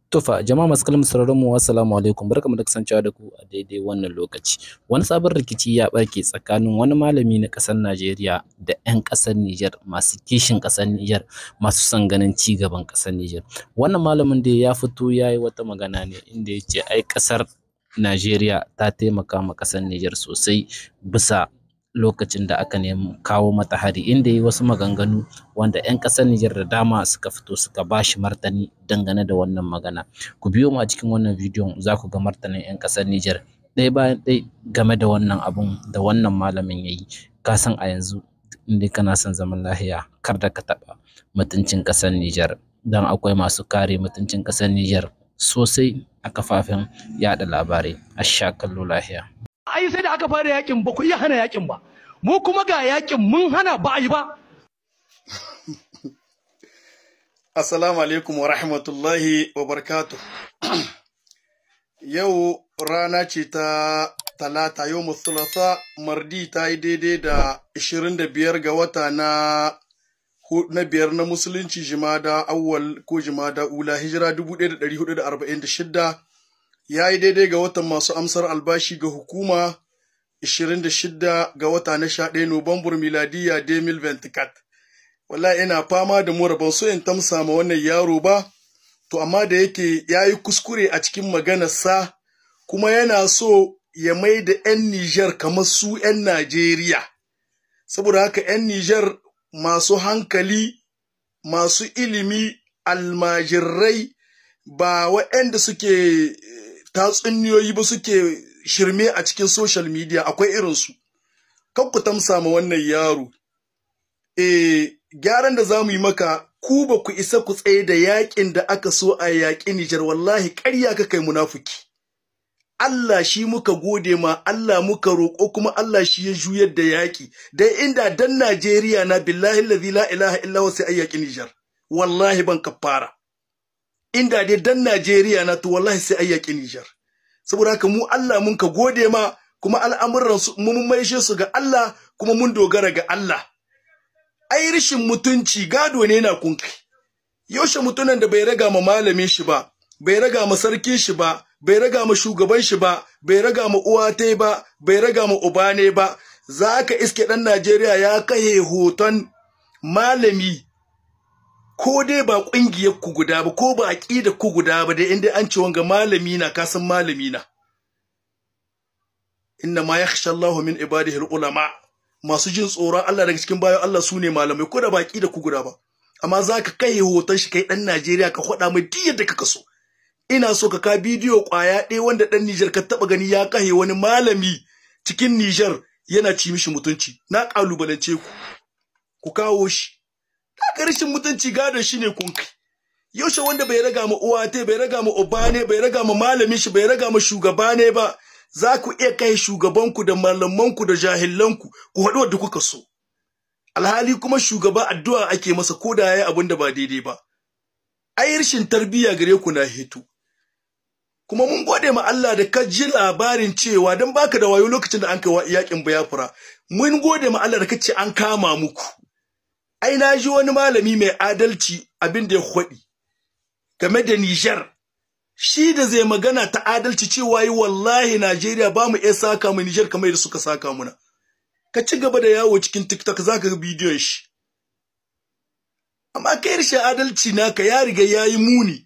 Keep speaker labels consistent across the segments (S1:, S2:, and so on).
S1: Tufa jama'a masu kalmar sauraron mu assalamu alaikum barkamu da kasancewa da ku a daidai wannan lokaci. Wani sabon rikici ya barke tsakanin wani malami na ƙasar Najeriya da 'yan ƙasar Nijar masu kishin ƙasar Nijar masu son ganin ci gaban ƙasar Nijar. Wannan malamin dai ya fito ya yi wata magana ne inda ya ce ai ƙasar Najeriya ta taimaka ma ƙasar Nijar sosai bisa lokacin da aka nemi kawo mata hari, inda yi wasu maganganu wanda 'yan ƙasar Nijar da dama suka fito suka bashi martani dangane da wannan magana. Ku biyo mu a cikin wannan bidiyon za ku ga martanin 'yan ƙasar Nijar ɗaya bayan ɗaya game da wannan abun da wannan malamin ya yi. Ka san a yanzu inda kana son zaman lahiya kar da ka taɓa mutuncin ƙasar Nijar, don akwai masu kare mutuncin ƙasar Nijar sosai a kafafen yaɗa labarai. A sha kallo lahiya.
S2: Ai sai da aka fara yakin ba ku iya hana yakin ba, mu kuma ga yakin mun hana ba a yi ba.
S3: Assalamu alaikum wa rahmatullahi wa barakatuh. Yau rana ce ta talata, yau musulasa mardi ta yi daidai da 25 ga wata na biyar na musulunci, jimada awwal ko jimada ula, hijira 1446, ya yi daidai ga watan masu amsar albashi ga hukuma 26 ga wata na 11 Nuwambar miladiya 2024. Wallahi ina fama da mura, ban so in tamsa ma wannan yaro ba, to amma da yake ya yi kuskure a cikin maganarsa kuma yana so ya mai da 'yan Nijar kamar su 'yan Najeriya. Saboda haka 'yan Nijar masu hankali, masu ilimi, almajirai, ba waɗanda suke tatsuniyoyi ba, suke shirme a cikin social media, akwai irinsu. Kan ku tamsa ma wannan yaro. Gyaran da za mu yi maka, ku ba ku isa ku tsaye da yakin da aka so a yaƙi Nijar, wallahi ƙarya ka kai munafuki. Allah shi muka gode ma, Allah muka roƙo, kuma Allah shi ya juyar da yaƙi. Dai inda dan Najeriya na billahi allazi la ilaha illa huwa sai a yaƙi Nijar. Wallahi ban kafara. Inda dai dan Najeriya na to wallahi sai a yaƙi Nijar. Saboda haka mu Allah mun ka gode ma, kuma al'amuran su mun maishe su ga Allah, kuma mun dogara ga Allah. Ai rishin mutunci gado ne na kunkai. Yaushe mutunan da bai raga ma malamin shi ba, bai raga ma sarkin shi ba, bai raga ma shugaban shi ba, bai raga ma uwa tai ba, bai raga ma uba ne ba, zaka iske dan Najeriya ya kahe hoton malami, ko dai ba kungiyar ku guda ba, ko ba aqidar ku guda ba, dai inda an ce wanga malami na, ka san malami na. Inna ma yakhsha Allahu min ibadihi ulama. Masu jin tsoron Allah daga cikin bayan Allah su ne malamai, ko da baki da ku guda ba. Amma za ka kai hoton shi kai ɗan Najeriya ka faɗa mai duk yadda kaka so. Ina so ka bidiyo ƙwaya ɗaya wanda ɗan Nijar ka taɓa gani ya kahe wani malami cikin Nijar yana ci mishi mutunci. Na ƙalubalance ku. Ku kawo shi. Ka rashin mutunci gadon shi ne kun kai. Yaushe wanda bai raga ma uwa te, bai raga ma uba ne, bai raga ma malamin shi, bai raga ma shugaba ne ba. Za ku iya kai shugabanku da malamanku da jahilanku ku haɗu wadda kuka so. Alhali kuma shugaba addu'a ake masa ko da yayi abin da ba daidai ba. Ai rashin tarbiyya gare ku na hito. Kuma mun gode ma Allah da ka ji labarin cewa dan baka da wayo lokacin da an kai yakin Biafra. Mun gode ma Allah da ka ce an kama muku. Ai na ji wani malami mai adalci abin da ya faɗi game da Niger. Shi da zai magana ta adalci cewa yi wallahi Najeriya ba mu iya saka mu Niger kamar yadda suka saka muna. Ka ci gaba da yawo cikin TikTok zaka ga bidiyon shi. Amma kai rashin adalci naka ya riga yayi muni.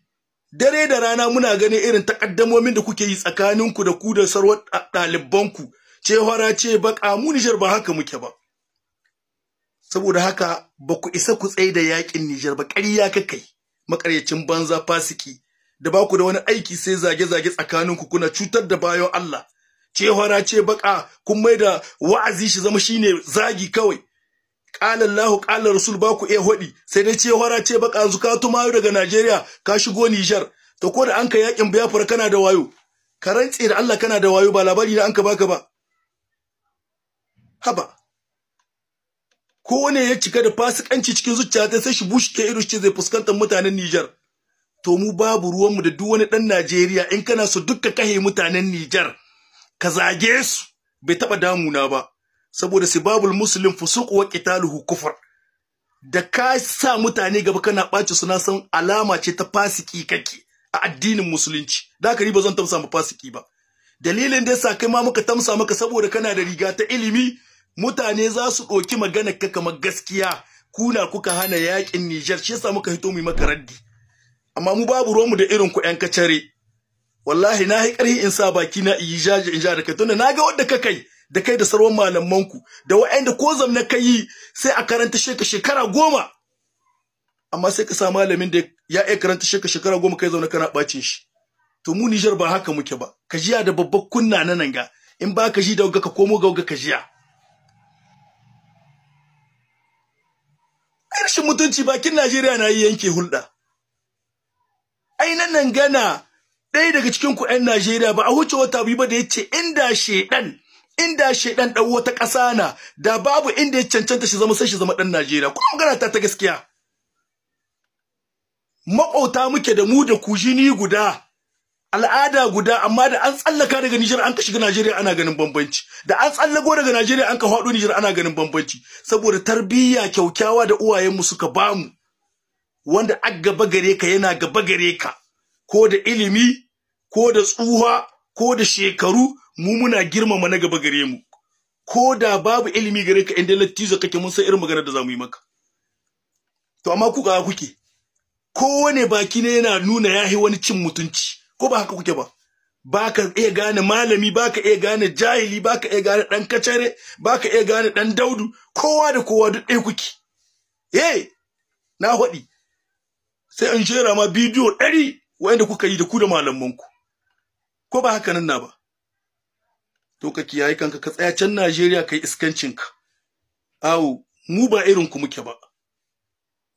S3: Dare da rana muna ganin irin takaddamomin da kuke yi tsakaninku da ku da sarwar ɗalibanku. Ce hora ce baka, mu Niger ba haka muke ba. Saboda haka ba ku isa ku tsaye da yakin Niger ba, ƙarya kakai. Makaryacin banza fasiki. Da ba ku da wani aiki sai zage-zage tsakaninku, kuna cutar da bayan Allah. Ce hora ce baka, kun mai da wa'azi shi zama shine zagi kawai. Qala Allahu qala Rasul ba ku iya hodi, sai dai ce hora ce baka, yanzu ka tumayo daga Najeriya ka shigo Niger. To ko da an ka yakin Biafra kana da wayo. Ka rantse da Allah kana da wayo, ba labari da an ka baka ba. Haba. Kowane ya cika da fasikanci cikin zuciya ta sai shi bushi ke ido shi zai fuskantar mutanen Niger. To mu babu ruwanmu da duk wani ɗan Najeriya, in kana so dukka kahe mutanen Nijar, ka zage su, bai taɓa damuna ba, saboda sibabul muslim fusuq wa qitaluhu kufr. Da ka sa mutane gaba kana ɓaci suna san alama ce ta fasiki kake, a addinin musulunci da haka ni ba zan tamsa mu fasiki ba dalilin da yasa kai ma muka tamsa maka saboda kana da riga ta ilimi mutane za su ɗauki maganar ka kamar gaskiya kuna kuka hana yakin Niger shi yasa muka hito mu maka raddi amma mu babu ruwanmu da irin ku ƴan kacare wallahi na yi ƙarhi in sa baki na yi jaji in ja da kai tunda naga wanda ka kai da kai da sarwan malaman ku da wa'anda ko zamna kai sai a karanta shekara 10 amma sai ka sa malamin da ya iya karanta shekara 10 kai zauna kana bacin shi to mu Niger ba haka muke ba ka jiya da babbar kunna nan ga in ba ka ji da ka komo ga ka jiya rashin mutunci bakin Najeriya na yi yanke hulɗa ai nan gana ɗaya daga cikin ku ƴan Najeriya ba a huce wata biyu ba da yace inda shedan dan wata ƙasa na da babu inda ya cancanta shi zama sai shi zama dan Najeriya kuma magana ta gaskiya maƙota muke da mu da kujini guda al'ada guda amma da an tsallaka daga Niger an ka shiga Najeriya ana ganin bambanci da an tsallako daga Najeriya an ka faɗo Niger ana ganin bambanci saboda tarbiyya kyaukyawa da uwayenmu suka bamu wanda a gaba gare ka yana gaba gare ka ko da ilimi ko da tsuha ko da shekaru mu muna girmama na gaba gare mu ko da babu ilimi gare ka inda lattizo kake mun san irin magana da zamu yi maka to amma ku ga kuke kowane baki ne yana nuna yahi wani cin mutunci ko ba haka kuke ba baka iya gane malami baka iya gane jahili baka iya gane dan kacare baka iya gane dan daudu kowa da kowa duk ɗaya kuke na hodi sai an jera ma bidiyo 100 wanda kuka yi da ku da malamanku ko ba haka nan na ba to ka kiyaye kanka ka tsaya can Najeriya kai iskancinka awu mu ba irin ku muke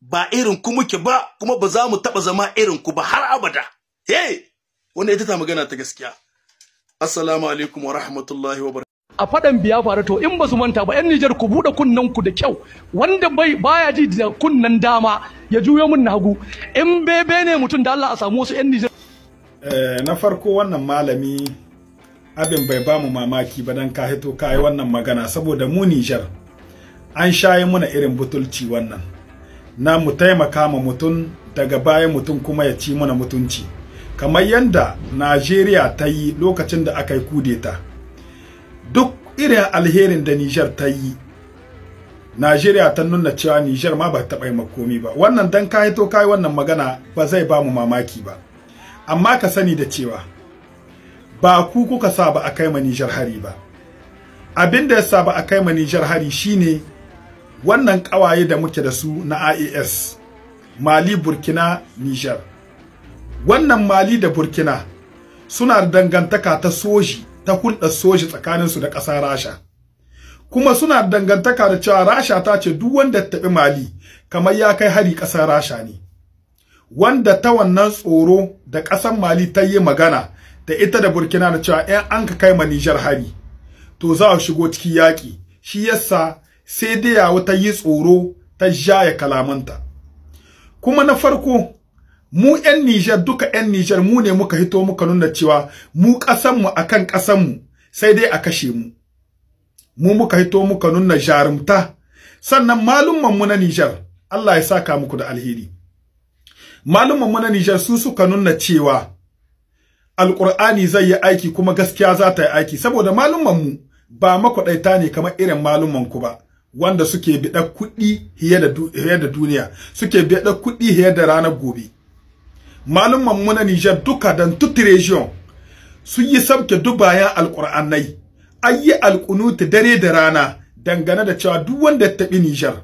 S3: ba irin ku muke ba kuma ba za mu taba zama irin ku ba har abada wanda ita ta magana ta gaskiya assalamu alaikum wa rahmatullahi wa barakatuh
S2: a fadan biya faru to in ba su manta ba yan Niger ku bude kunnan ku da kyau wanda baya ji da kunnan dama ya juyo mun na hagu in bebe ne mutun da Allah a samu wasu yan Niger
S4: na farko wannan malami abin bai ba mu mamaki ba dan ka hito kai wannan magana saboda mu Niger an shaye muna irin butulci wannan na mu taimaka ma mutun daga baya mutun kuma ya ci muna mutunci kamar yanda Najeriya ta yi lokacin da aka yi kudeta duk irin alherin da Niger ta yi Najeriya ta nuna cewa Niger ma ba ta bai makomi ba wannan dan ka hito kai wannan magana ba zai ba mu mamaki ba amma ka sani da cewa ba ku kuka sa ba a kai ma Niger hari ba abinda ya sa ba a kai ma Niger hari shine wannan kawaye da muke da su na IAS Mali Burkina Niger wannan Mali da Burkina suna da dangantaka ta soji ta hulɗar soji tsakanin su da ƙasar Rasha kuma suna da dangantaka da cewa Rasha ta ce duk wanda ya taɓi Mali kamar ya kai hari ƙasar Rasha ne wanda ta wannan tsoro da ƙasar Mali ta yi magana da ita da Burkina da cewa in an ka kai ma Niger hari to za a shigo cikin yaƙi shi yasa sai dai yawo ta yi tsoro ta jaya kalamanta kuma na farko mu ƴan Niger duka ƴan Niger mu ne muka hito muka nuna cewa mu ƙasan mu akan ƙasan mu sai dai a kashe mu muka hito muka nuna jarumta sannan malumman mu na Niger Allah ya saka muku da alheri malumman mu na Niger su suka nuna cewa Alƙur'ani zai yi aiki kuma gaskiya za ta yi aiki saboda malumman mu ba makwadaita ne kamar irin malumman ku ba wanda suke biɗa kuɗi hiye da duniya suke biɗa kuɗi hiye da ranar gobe malumman mu na Niger duka dan tutti region su yi sabke dubayan alƙur'anai ayi alƙunuti dare da rana dangane da cewa duk wanda ya taɓi Niger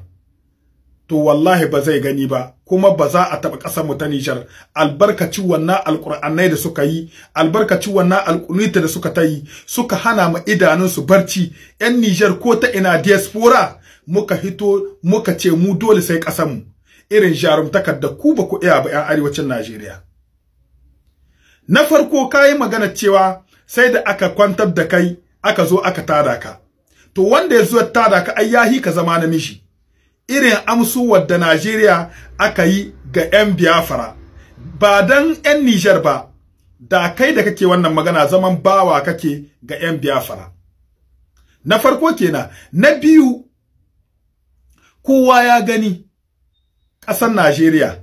S4: to wallahi ba zai gani ba kuma ba za a taɓa ƙasar mu ta Niger albarkacin wannan alƙur'anai da suka yi albarkacin wannan alƙunuti da suka ta yi suka hana mu idanun su barci ƴan Niger ko ta ina diaspora muka hito muka ce mu dole sai ƙasar mu irin jarumtakar da ku ba ku iya ba ƴan arewacin Najeriya na farko kai magana cewa sai da aka kwantar da kai aka zo aka tada ka to wanda ya zo ya tada ka ai yahi ka zama namiji irin amsuwar da Najeriya aka yi ga ƴan Biafra ba dan ƴan Niger ba da kai da kake wannan magana zaman bawa kake ga ƴan Biafra na farko kenan na biyu kowa ya gani ƙasar Najeriya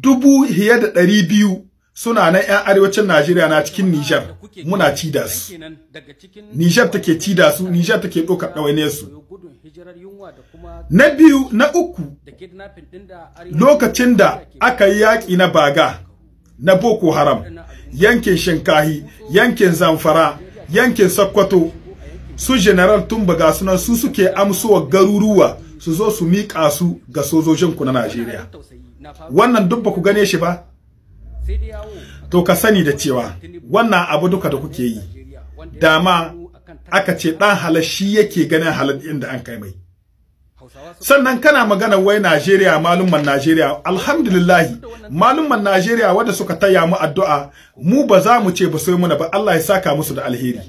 S4: 200,000 suna nan ƴan arewacin Najeriya na cikin Niger muna ci da su. Niger take ci da su, Niger take ɗaukar ɗawainiyar su. Na biyu, na uku, lokacin da aka yi yaƙi na Baga, na Boko Haram, yankin Shinkahi, yankin Zamfara, yankin Sokoto, su General Tumbaga sunan su suke amsowa garuruwa su zo su miƙa su ga sojojinku na Najeriya. Wannan duk ba ku gane shi ba? To ka sani da cewa wannan abu duka da kuke yi, dama aka ce ɗan halal shi yake ganin halal inda an kai mai. Sannan kana magana wai Najeriya, malumman Najeriya, alhamdulillahi malumman Najeriya wanda suka taya mu addu'a, mu ba za mu ce ba sai muna ba, Allah ya saka musu da alheri.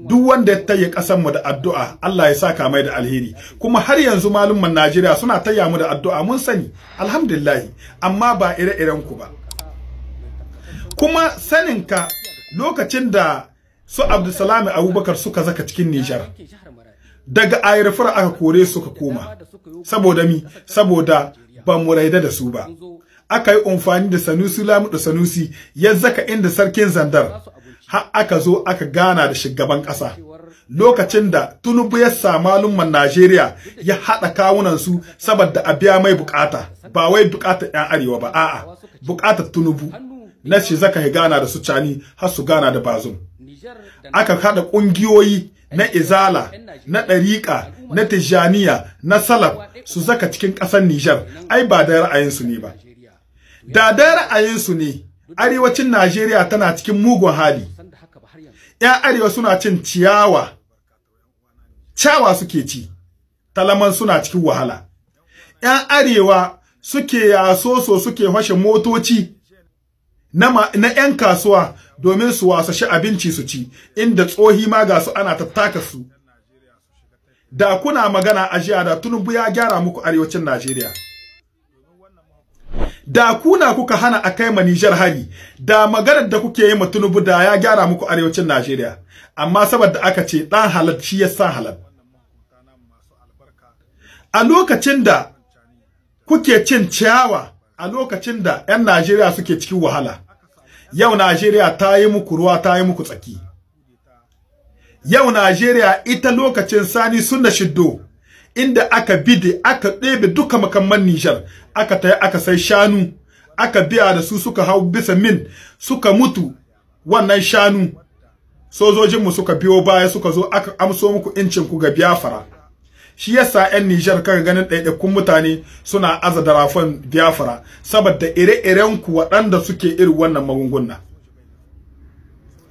S4: Duk wanda ya taya kasan mu da addu'a, Allah ya saka mai da alheri. Kuma har yanzu malumman Najeriya suna taya mu da addu'a, mun sani, alhamdulillahi, amma ba ire-iren ku ba. Kuma saninka lokacin da su Abdulsalami Abubakar suka zaka cikin Nijar, daga Ayirfur aka kore suka koma. Saboda mi? Saboda ba mu raida da su ba. Aka yi amfani da Sanusi Lamido Sanusi ya zaka inda sarkin Zandar, har aka zo aka gana da shugaban ƙasa. Lokacin da Tinubu ya sa malumman Najeriya ya haɗa kawunan su saboda a biya mai bukata, ba wai bukatar ƴan arewa ba, a'a, bukatar Tinubu. Na shi zaka yi gana da su Cani har su gana da Bazum. Aka haɗa ƙungiyoyi na Izala, na Ɗariƙa, na Tijjaniya, na Salaf su zaka cikin ƙasar Nijar, ai ba da ra'ayinsu ne ba. Da ra'ayinsu ne, arewacin Najeriya tana cikin mugun hali. ‘Yan arewa suna cin ciyawa suke ci, talaman suna cikin wahala. ‘Yan arewa suke yasoso suke fashe motoci na ‘yan kasuwa domin su wasashi abinci su ci, inda tsohi ma ga su ana tattaka su. Da kuna magana a jiya da Tinubu ya gyara muku arewacin Najeriya. Da kuna kuka hana a kai ma Nijar hari, da maganar da kuke yi ma Tinubu da ya gyara muku arewacin Najeriya. Amma saboda aka ce ɗan halal shi ya sa halal. A lokacin da kuke cin ciyawa, a lokacin da ‘yan Najeriya suke cikin wahala, yau Najeriya ta yi muku ruwa, ta yi muku tsaki. Yau Najeriya ita lokacin Sani Sunna Shiddo, inda aka bide, aka ɗebe duka makamman Nijar, aka tayi aka sai shanu, aka biya da su suka hau bisa min, suka mutu wannan shanu. Sojojinmu suka biyo baya suka zo aka amso muku incin ku ga Biafra. Shi yasa ƴan Nijar kaga ganin ɗaiɗaikun mutane suna aza da rafon Biafra saboda ire-iren ku waɗanda suke irin wannan magunguna.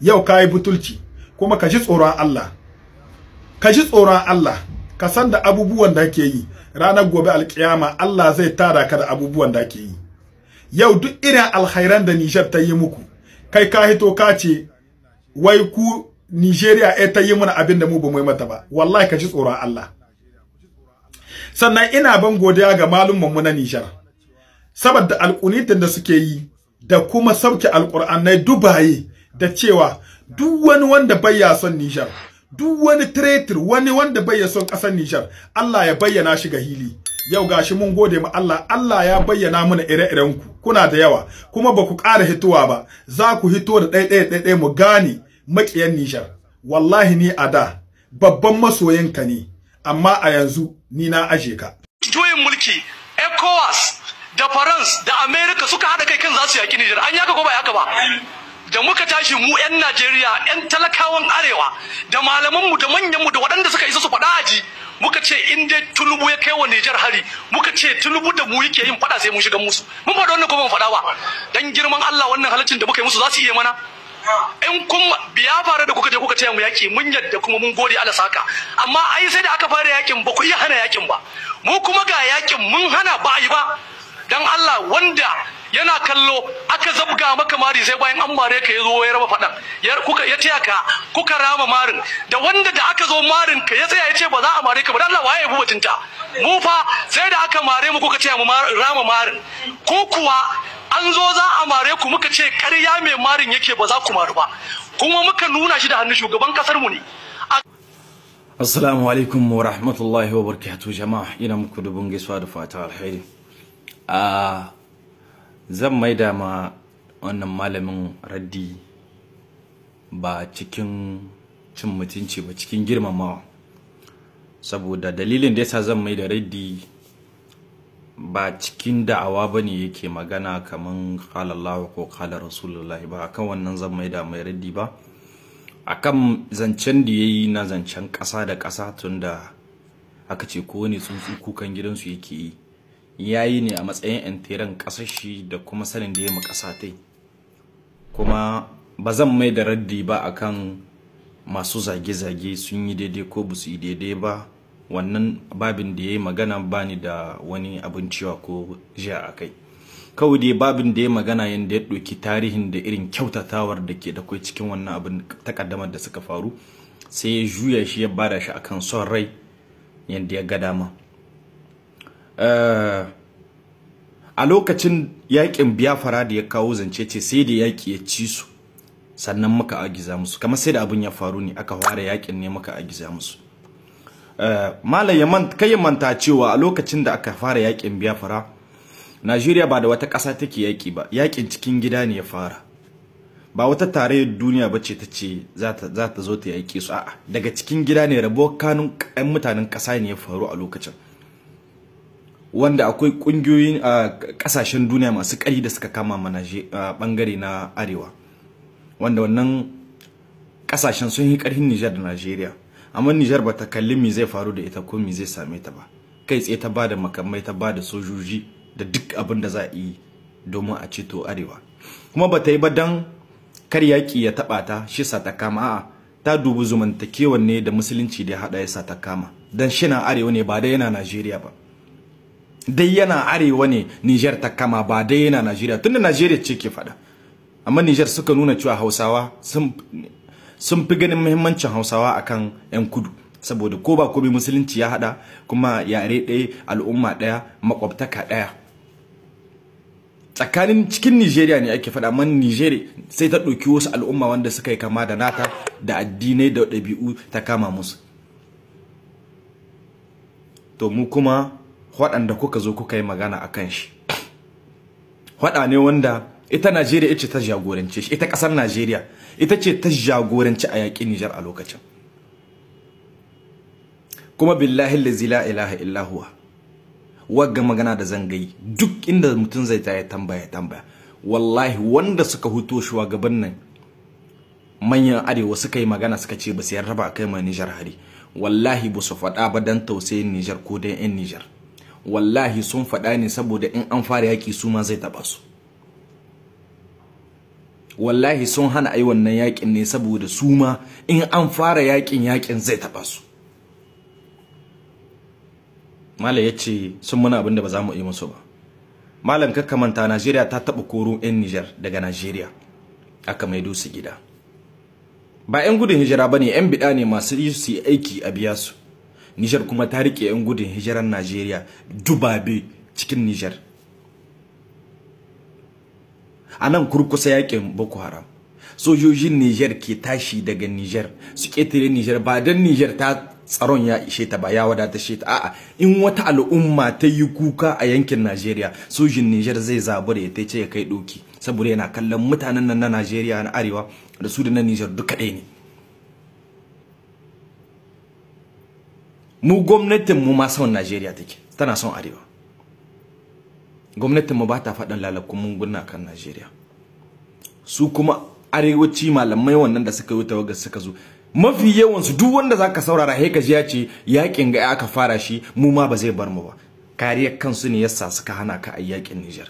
S4: Yau kai butulci kuma ka ji tsoron Allah. Ka ji tsoron Allah, ka san da abubuwan da kake yi. Ranar gobe alkiyama Allah zai tada ka da abubuwan da kake yi. Yau duk irin alkhairan da Nijar ta yi muku, kai ka hito ka ce wai ku Nigeria ta yi mana abin da mu ba mu yi mata ba. Wallahi ka ji tsoron Allah. Sannan ina ban godiya ga malumman mu na Nijar saboda alƙunitin da suke yi da kuma sauke alƙur'anai dubaye da cewa duk wani wanda bai ya son Nijar, duk wani traitor, wani wanda bai ya son ƙasar Nijar, Allah ya bayyana shi ga hili. Yau gashi mun gode ma Allah, Allah ya bayyana mana ire-iren ku. Kuna da yawa kuma ba ku ƙara hitowa ba, za ku hito da ɗaiɗaya mu gane maƙiyan Nijar. Wallahi ni a da babban masoyinka ne, amma a yanzu ni na aje ka.
S2: Juyin mulki, ECOWAS da France da America suka hada kai kan za su yaki Nijar. An yaka ko ba yaka ba? Da muka tashi mu 'yan Najeriya, 'yan talakawan arewa, da malamanmu da manyanmu da waɗanda suka isa su faɗa aji, muka ce in dai Tinubu ya kai wa Nijar hari, muka ce Tinubu da mu yake yin faɗa sai mu shiga musu. Mun faɗa wannan ko ban faɗa ba? Dan girman Allah wannan halaccin da muka yi musu za su iya mana? In kun biya fara da kuka je kuka taya mu yaki, mun yadda kuma mun gode Allah saka. Amma ai sai da aka fara yakin ba ku iya hana yakin ba. Mu kuma ga yakin mun hana ba yi ba. Dan Allah wanda yana kallo aka zabga maka mari sai bayan an mare ka yazo ya raba fadan ya taya ka kuka rama marin da wanda da aka zo marin ka ya tsaya ya ce ba za a mare ka ba dan Allah waye bubatinta mu fa sai da aka mare mu kuka taya mu rama marin ko kuwa an zo za a mare ku muka ce ƙarya mai marin yake ba za ku maru ba kuma muka nuna shi da hannun shugaban kasar mu ne.
S5: Assalamu alaikum wa rahmatullahi wa barakatuh jama'a, ina muku dubun gaisuwa da fata alheri. Zan maida ma wannan malamin raddi ba cikin cin mutunci ba, cikin girmamawa. Saboda dalilin da yasa zan mai da raddi ba cikin da'awa bane yake magana kaman qala Allah ko qala Rasulullahi, ba akan wannan zan mai da mai raddi ba, akan zancen da yayi na zancen ƙasa da ƙasa, tunda aka ce ko ne tsuntsu kukan gidansu yake yi. Yayi ne a matsayin entiran ƙasar shi da kuma sanin da yayi ma ƙasa tai. Kuma ba zan mai da raddi ba akan masu zage-zage sun yi daidai ko ba su yi daidai ba. Wannan babin da yayi magana bani da wani abin cewa ko jiya akai. Kawai dai babin da yayi magana yanda ya ɗauki tarihin da irin kyautatawar da ke da kai cikin wannan abin takaddamar da suka faru, sai ya juya shi ya bada shi akan son rai yanda ya ga dama. A lokacin yakin Biafra da ya kawo zance ce sai da yaki ya ci su sannan muka agiza musu, kamar sai da abin ya faru ne aka fara yakin ne muka agiza musu. Malam Yaman kai manta cewa a lokacin da aka fara yakin Biafra, Najeriya ba da wata ƙasa take yaki ba, yakin cikin gida ne ya fara. Ba wata tarayyar duniya bace tace za ta zo ta yaki su, a'a daga cikin gida ne, rabo kanun ƴan mutanen ƙasa ne ya faru a lokacin. Wanda akwai kungiyoyin kasashen duniya masu ƙari da suka kama mana bangare na arewa, wanda wannan kasashen sun yi ƙarfin Niger da Najeriya, amma Niger bata kalli me zai faru da ita ko me zai same ta ba. Kai tsaye ta bada makamai, ta bada sojoji da duk abin da za a yi domin a ceto arewa. Kuma bata yi ba dan kar yaki ya taba ta shi sa ta kama, a'a ta dubi zumuntakewan ne da musulunci da ya hada ya sa ta kama, dan shi na arewa ne ba dai yana Najeriya ba. Dai yana arewa ne Niger ta kama, ba dai yana Najeriya, tunda Najeriya ce ke fada. Amma Niger suka nuna cewa Hausawa sun fi ganin muhimmancin Hausawa akan ƴan kudu, saboda ko ba komai musulunci ya hada, kuma yare ɗaya, al'umma ɗaya, makwabtaka ɗaya. Tsakanin cikin Nigeria ne ake fada, amma Nigeria sai ta ɗauki wasu al'umma wanda suka yi kama da nata da addinai da ɗabi'u ta kama musu. To mu kuma waɗanda kuka zo kuka yi magana a kan shi, waɗa ne wanda ita Najeriya ita ce ta jagorance shi, ita ƙasar Najeriya ita ce ta jagoranci a yaƙin Nijar a lokacin. Kuma billahi allazi la ilaha illa huwa, wagga magana da zangayi duk inda mutum zai ta ya tambaya, wallahi wanda suka huto shugaban nan manyan arewa suka yi magana suka ce ba su yarda ba kai mai Nijar hari, wallahi ba su faɗa ba dan tausayin Nijar ko dan ƴan Nijar. Wallahi sun faɗa ne saboda in an fara yaƙi su ma zai taɓa su. Wallahi sun hana ai wannan yaƙin ne saboda su ma in an fara yaƙin zai taɓa su. Malam ya ce sun muna abin da ba za mu yi musu ba. Malam kakka manta Najeriya ta taɓa koro 'yan Nijar daga Najeriya aka maido su gida. Ba 'yan gudun hijira ba ne, 'yan biɗa ne masu yi su yi aiki a biya su. Niger kuma ta rike 'yan gudun hijiran Najeriya dubabe cikin Niger. A nan kurkusa yakin Boko Haram, sojojin Niger ke tashi daga Niger su ƙetare Niger ba dan Niger ta tsaron ya ishe ta ba, ya wadata she ta, a'a in wata al'umma ta yi kuka a yankin Najeriya, sojin Niger zai zabura ya tace ya kai doki, saboda yana kallon mutanen nan na Najeriya na arewa da su da na Niger duka ɗaya ne. Mu gwamnatin mu ma son Najeriya take, tana son arewa. Gwamnatin mu ba ta faɗin lalakun munguna kan Najeriya. Su kuma arewaci malamai wannan da suka yi tawagar suka zo, mafi yawan su duk wanda zaka saurara he kaji ya ce yakin ga aka fara shi mu ma ba zai bar mu ba. Kariyar kansu ne yasa suka hana ka a yakin Niger.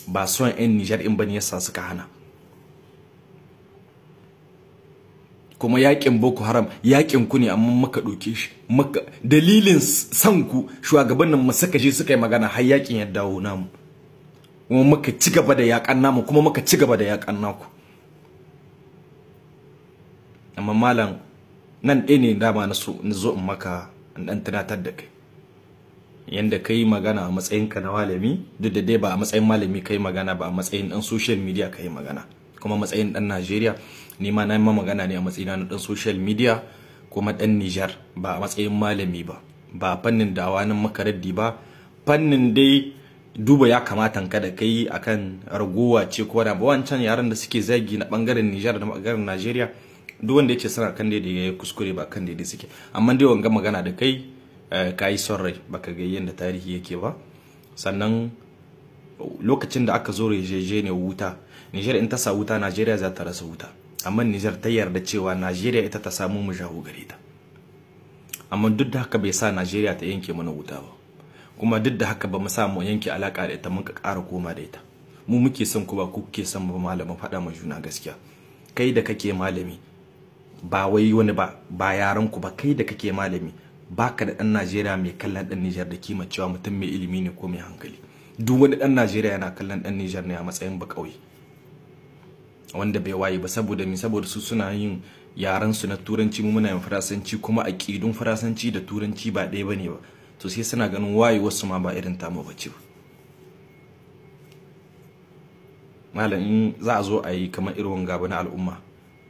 S5: Ba son ƴan Niger in bane yasa suka hana. Kuma yakin Boko Haram yakin ku ne, amma muka doke shi, muka dalilin san ku shugabannin mu suka je suka yi magana har yakin ya dawo namu, kuma muka ci gaba da yakan namu, kuma muka ci gaba da yakan naku. Amma malam nan ɗaya ne dama na zo in maka dan tunatar da kai yanda kai magana a matsayin ka na malami, duk da dai ba a matsayin malami kai magana ba, a matsayin dan social media kai magana, kuma matsayin dan Najeriya. Ni ma na yi magana ne a matsayina na dan social media kuma dan Niger, ba a matsayin malami ba, ba fannin dawa nan makaraddi ba, fannin dai duba ya kamata kada kai akan ragowa ce ko da wancan yaran da suke zagi na bangaren Niger da bangaren Najeriya duk wanda yake suna kan daidai yayi kuskure ba kan daidai suke amma dai wanga magana da kai kai son rai baka ga yanda tarihi yake ba sannan lokacin da aka zo rejeje ne wuta Niger in ta sa wuta Najeriya za ta rasa wuta amma Niger ta yarda cewa Najeriya ita ta samu mu jahu gare ta amma duk da haka bai sa Najeriya ta yanke mana wuta ba kuma duk da haka ba mu samu yanke alaka da ita mun ka ƙara koma da ita mu muke son ku ba ku kuke son ba malamin faɗa ma juna gaskiya kai da kake malami ba wai wani ba yaran ku ba kai da kake malami baka da dan Najeriya mai kallon dan Niger da kima cewa mutum mai ilimi ne ko mai hankali duk wani dan Najeriya yana kallon dan Niger ne a matsayin ba kauye wanda bai waye ba saboda su suna yin yaran su na turanci mu muna yin faransanci kuma aqidun faransanci da turanci ba ɗaya bane ba to sai suna ganin waye wasu ma ba irin tamu bace ba malamin za a zo a yi kamar irin gaba na al'umma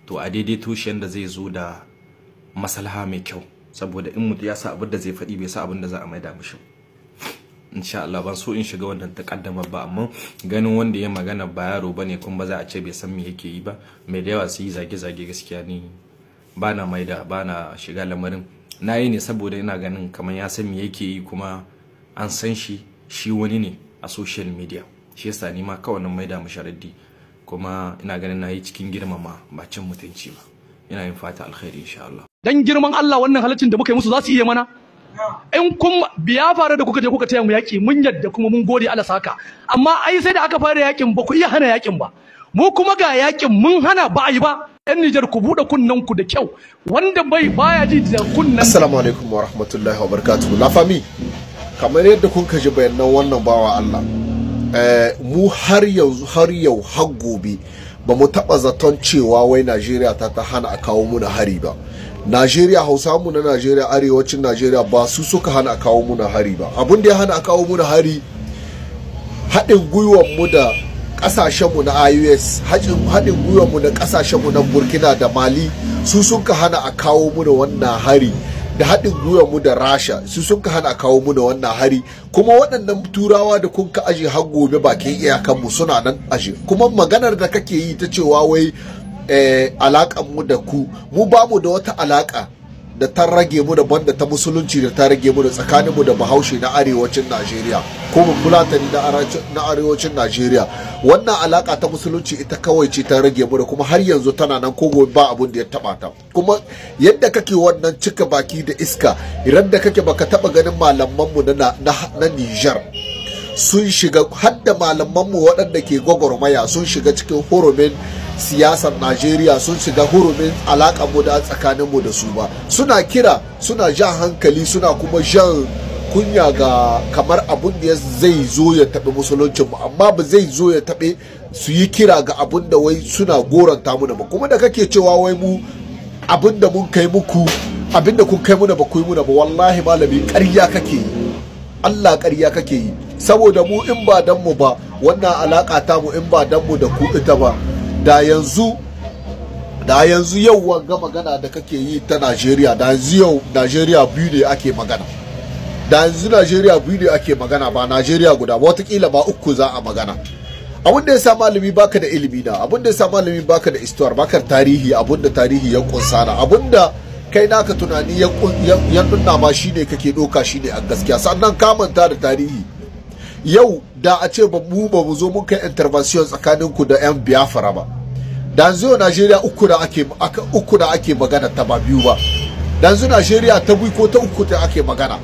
S5: to a daidai tushen da zai zo da maslaha mai kyau saboda in mutum ya sa abin da zai faɗi bai sa abin da za a maida mishi insha Allah ban so in shiga wannan takaddama ba amma ganin wanda ya magana ba yaro bane kuma ba za a ce bai san me yake yi ba mai da yawa su yi zage-zage gaskiya ni bana maida bana shiga lamarin nayi ne saboda ina ganin kamar ya san me yake yi kuma an san shi wani ne a social media shi yasa ni ma kawai nan maida musharaddi kuma ina ganin nayi cikin girmama ba cin mutunci ba ina yin fata alkhairi insha Allah
S2: dan girman Allah wannan halaccin da muka yi musu za su iya mana in kun biya fara da kuka je kuka taya mu yaki mun yadda kuma mun gode Allah saka amma ai sai da aka fara yakin ba ku iya hana yakin ba mu kuma ga yakin mun hana ba ai ba yan Niger ku bude kunnan ku da kyau wanda baya ji da kunnan.
S6: Assalamu alaikum wa rahmatullahi wa barakatuh la fami kamar yadda kun kaji bayanan wannan bawa Allah mu har yau har gobe ba mu taba zaton cewa wai Najeriya ta hana a kawo muna hari ba Najeriya Hausa mu na Najeriya arewacin Najeriya ba su suka hana a kawo muna hari ba abin da ya hana a kawo muna hari haɗin gwiwar mu da ƙasashen mu na IOS haɗin gwiwar mu da ƙasashen mu na Burkina da Mali su suka hana a kawo muna wannan hari da haɗin gwiwar mu da Rasha su suka hana a kawo muna wannan hari kuma waɗannan turawa da kun ka aje har gobe bakin iyakan mu suna nan aje kuma maganar da kake yi ta cewa wai alaƙan mu da ku mu ba mu da wata alaƙa da ta rage mu da banda ta musulunci da ta rage mu da tsakanin mu da Bahaushe na arewacin Najeriya ko mu Fulatani na arewacin Najeriya wannan alaƙa ta musulunci ita kawai ce ta rage mu da kuma har yanzu tana nan ko gobe ba abun da ya taba ta kuma yadda kake wannan cika baki da iska idan da kake baka taba ganin malaman mu na Niger sun shiga hadda malaman mu waɗanda ke gwagwarmaya sun shiga cikin hurumin siyasar Najeriya sun shiga hurumin alaƙar mu da tsakanin mu da su ba suna kira suna jan hankali suna kuma jan kunya ga kamar abun da zai zo ya taɓi musuluncin mu amma ba zai zo ya taɓe su yi kira ga abun da wai suna goranta mu ba kuma da kake cewa wai mu abun da mun kai muku abin da kun kai muna ba ku yi muna ba wallahi malami ƙarya kake yi Allah ƙarya kake yi saboda mu in ba dan mu ba wannan alaƙa ta mu in ba dan mu da ku ita ba da yanzu yau wanga magana da kake yi ta Najeriya da yanzu yau Najeriya biyu ne ake magana da yanzu Najeriya biyu ne ake magana ba Najeriya guda ba watakila ba uku za a magana abin da ya sa malami baka da ilimi na abin da ya sa malami baka da histoire baka da tarihi abin da tarihi ya kunsa na abin da kai naka tunani ya nuna ma shine kake doka shine a gaskiya sannan ka manta da tarihi yau da a ce ba mu zo mun kai intervention tsakanin ku da yan Biafra ba dan zo Najeriya uku da ake magana ta ba biyu ba dan zo Najeriya ta biyu ko ta uku ta ake magana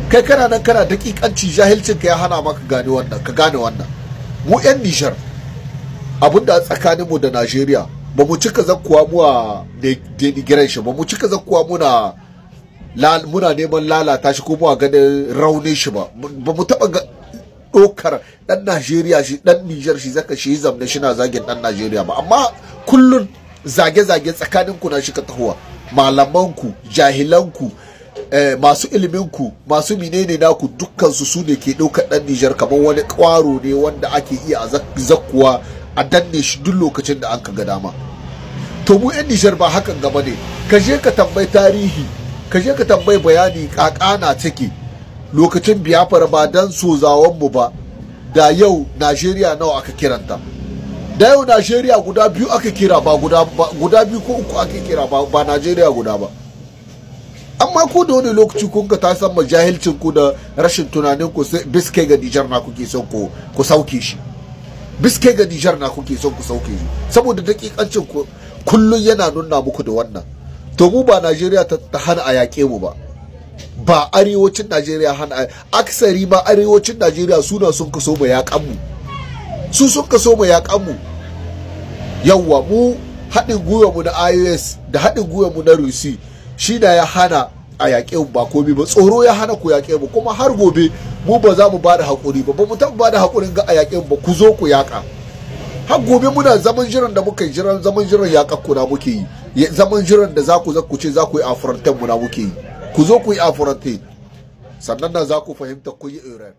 S6: kai kana nan kana dakikanci jahilcin ka ya hana maka gane wannan mu yan Niger abinda tsakanin mu da Najeriya ba mu cika zakkuwa mu a denigiran shi ba mu cika zakkuwa muna neman lalata shi ko mu ganin raunin shi ba mu taba dokar dan Najeriya shi dan Niger shi zaka shi zamne shi na zagin dan Najeriya ba amma kullun zage-zage tsakanin ku na shi ka tahowa malaman ku jahilan ku masu ilimin ku masu menene naku dukkan su ne ke dokar dan Niger kamar wani kwaro ne wanda ake iya zakkuwa a danne shi duk lokacin da an ka ga dama to mu yan Niger ba hakan gaba ne ka je ka tambayi tarihi ka je ka tambayi bayani kakana take lokacin Biafra ba dan sozawan mu ba da yau Najeriya nawa aka kiranta, da yau Najeriya guda biyu aka kira ba guda biyu ko uku aka kira ba Najeriya guda ba. Amma ku da wani lokaci kun ka ta san jahilcin ku da rashin tunanin ku biske ga Niger na kuke son ku sauke shi, biske ga Niger na kuke son ku sauke shi saboda dakikancin ku kullun yana nuna muku da wannan. To mu ba Najeriya ta hana a yaƙe mu ba arewacin Najeriya hana, aksari ma arewacin Najeriya suna sun kaso mu yaƙan mu, su sun kaso mu yaƙan mu. Yawwa mu haɗin gwiwa mu na IOS da haɗin gwiwa mu na Rusi shi da ya hana a yaƙe mu ba komai ba, tsoro ya hana ku yaƙe mu, kuma har gobe mu ba za mu ba da haƙuri ba mu taɓa ba da haƙurin ga a yaƙe mu ba, ku zo ku yaƙa. Har gobe muna zaman jiran da muka yi zaman jiran yaƙar ku na muke yi, zaman jiran da za ku ce za ku yi afurantar mu na muke yi, ku zo ku yi afurantar sannan na za ku fahimta ku yi iran.